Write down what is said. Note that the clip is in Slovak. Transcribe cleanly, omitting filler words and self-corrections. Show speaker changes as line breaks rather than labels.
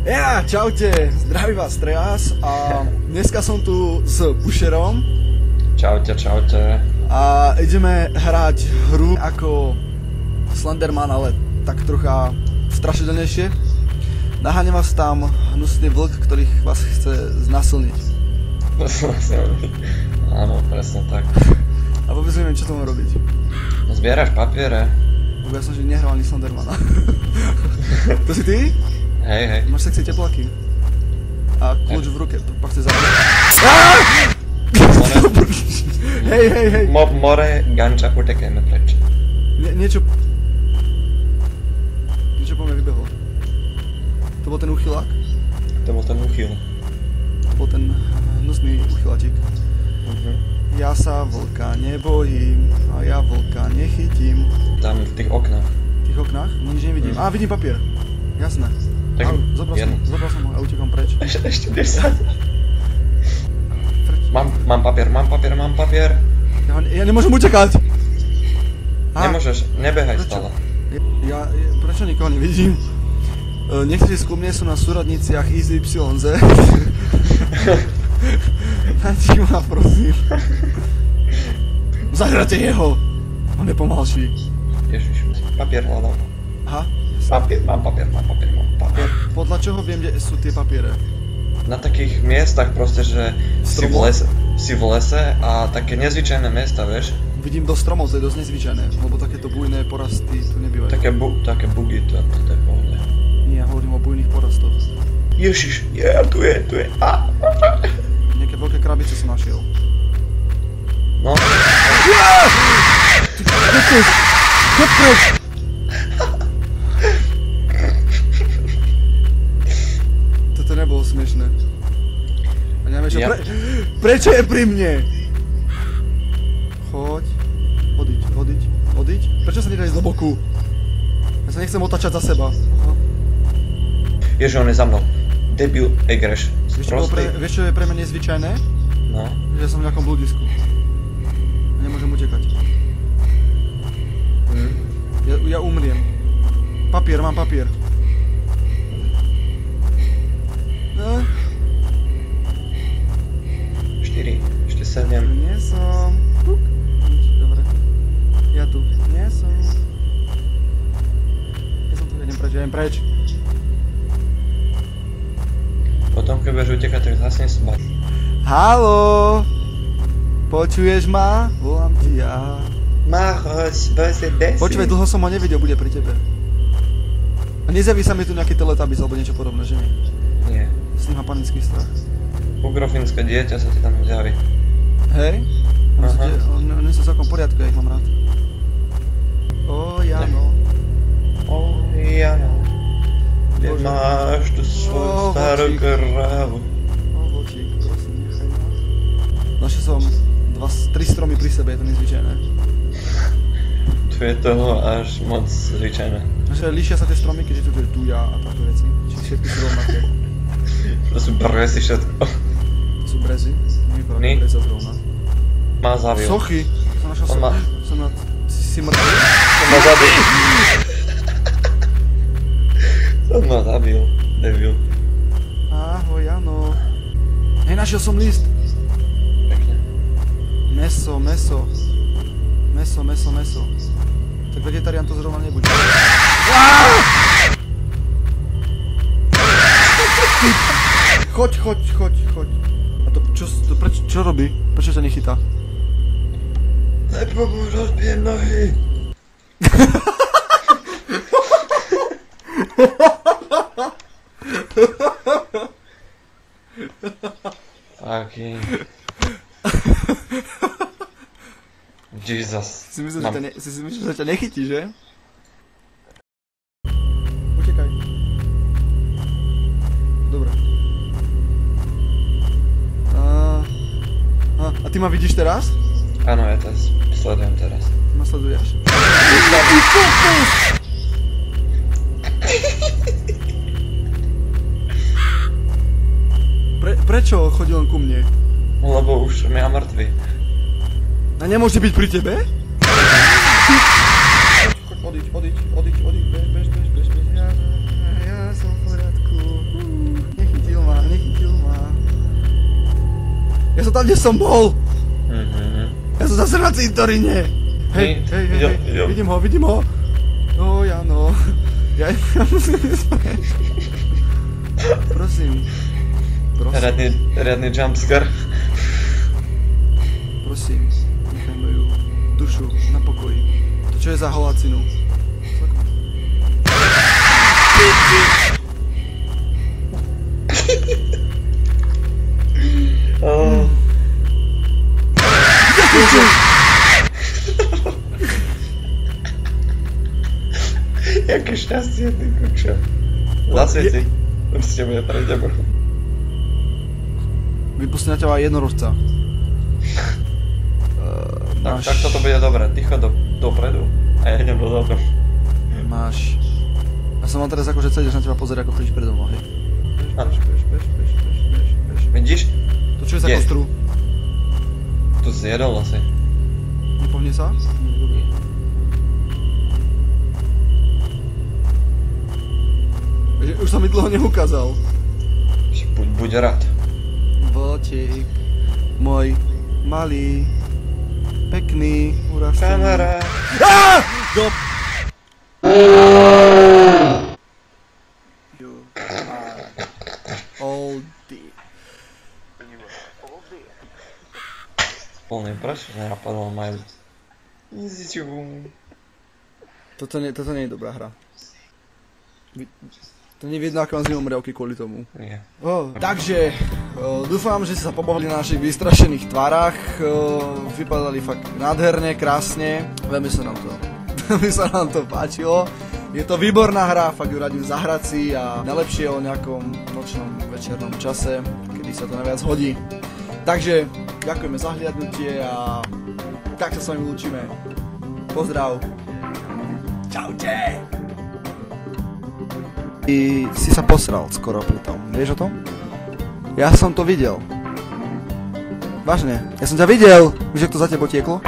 Ja, čaute, zdraví vás Trejas a dneska som tu s Pusherom.
Čaute, čaute.
A ideme hrať hru ako Slenderman, ale tak trocha strašidelnejšie. Naháňa vás tam hnusný vlk, ktorý vás chce znasilniť.
Áno, presne tak.
A vôbec neviem, čo to mám robiť.
Zbieraš papiere.
Ja som že nehral ani Slendermana. To si ty?
Hej, hej.
Máš sexy teplaky. A kľúč v ruke, pak chce zabiť. Hej.
More, ganča, utekajme preč.
Niečo po mne vybehlo. To bol ten uchylák?
To bol ten uchyl.
To bol ten hnusný uchyláčik. Ja sa vlka nebojím a ja vlka nechytím.
Tam v tých oknách.
V tých oknách? No nič nevidím. Á, vidím papier. Jasné.
Tak
Zobral som ho a utekám preč.
Ešte 10. Mám papier.
Ja nemôžem utekať!
Nemôžeš, nebehaj stále.
Prečo nikoho nevidím? Niektorí z mne sú na súradniciach XYZ. Náti ma, prosím. Zahrajte jeho! On je pomalší.
Ježiš, papier hľadám.
Aha.
Mám papier.
Podľa čoho viem, kde sú tie papiere?
Na takých miestach proste, že si v lese a také nezvyčajné miesta, vieš?
Vidím do stromov, to je dosť nezvyčajné, lebo takéto bujné porasty tu nebývajú.
Také bugy, to je pohodne.
Nie, ja hovorím o bujných porastoch.
Ježiš, tu je.
Nejaké veľké krabice som našiel.
No.
Chod preč! Toto nebolo smiešné. A neviem čo, prečo je pri mne? Choď. Vodiť. Prečo sa nedá ísť do boku? Ja sa nechcem otáčať za seba.
Ježiš, on je za mnou. Debil, egreš.
Vieš čo je pre mňa nezvyčajné?
No.
Že som v nejakom bludisku. A nemôžem utekať. Ja umriem. Mám papier. No.
4, ešte 7.
Nie som. Dobre. Ja tu. Nie som. Ja som tu, idem preč.
Potom, keď budeš utekať, tak zhasne soba.
Haló! Počuješ ma? Volám ti ja.
Máhos, bose desi.
Počúvaj, dlho som ho nevidel, bude pri tebe. A nezjaví sa mi tu nejaký Teletubbies alebo niečo podobné, že nie?
Nie.
S ním má panický strach.
Ugrofinské dieťa sa ti tam zjaví.
Hej? On je sa celkom v poriadku, ja ich mám rád. Jano.
Jano. Kde máš tu svoju starú krávu?
Vlčík, prosím, nechaj ma. Našiel som 3 stromy pri sebe, je to nezvyčajné.
Tu je toho až moc zvyčajné.
Takže líšia sa tie stromy, keďže tu je tuja a také veci. Či všetky sú rovnaké.
To sú brezy všetko.
To sú brezy? Nevypadá ako breza zrovna.
Má zabil.
Sochy! Si mŕtvy?
On ma zabil. Debil.
Ahoj, Jano. Hej, našiel som list.
Pekne.
Meso. Tak vegetarián to zrovna nebude. Choď. A to čo robí? Prečo ťa nechytá?
Nepomôž, rozbijem nohy. Fucking. Jesus.
Si myslíš, že ťa nechytí, že? Utekaj. Dobre. A ty ma vidíš teraz?
Áno, ja to sledujem teraz.
Ma sleduješ? Prečo chodil on ku mne?
Lebo už som ja mŕtvy.
A nemôže byť pri tebe? Odiť, bež, ja som v poriadku. som tam, kde som bol.
Mhm.
Ja som zase na cintoríne. Hej, vidím ho. No, Jano. Ja musím spať. Prosím.
Riadny jumpscare.
Prosím, nechaj moju dušu na pokoji. To čo je za holacinu?
Jaké šťastie, ty kučo. Zasvieti. Určite bude pre teba.
Vypustí na teba jednorožca.
Tak toto bude dobré. Ticho dopredu a ja idem dozadu.
Máš... Ja som mal teraz akože celý, že na teba pozerať, ako chodíš predo mnou, hej. Bež.
Vidíš?
To čo je za kostru?
Tu zjedol asi.
Nepohne sa? Dobre. Už sa mi dlho neukázal.
Buď rád.
Vlčík, môj malý, pekný, urastený.
Kamarát.
You are oldie.
Plný prečo nenapadol majú.
Toto nie je dobrá hra. To nevidno, ako vám z umrevky kvôli tomu.
Nie.
Takže, dúfam, že ste sa pobavili na našich vystrašených tvarách. Vypadali fakt nádherne, krásne. Veľmi sa nám to páčilo. Je to výborná hra, fakt ju radím zahrať si a najlepšie o nejakom nočnom večernom čase, kedy sa to najviac hodí. Takže, ďakujeme za hliadnutie a tak sa s vami lúčime. Pozdrav. Čaute. I si sa posral skoro pri tom, vieš o tom? Ja som to videl. Vážne, ja som ťa videl, že to za tebou tieklo.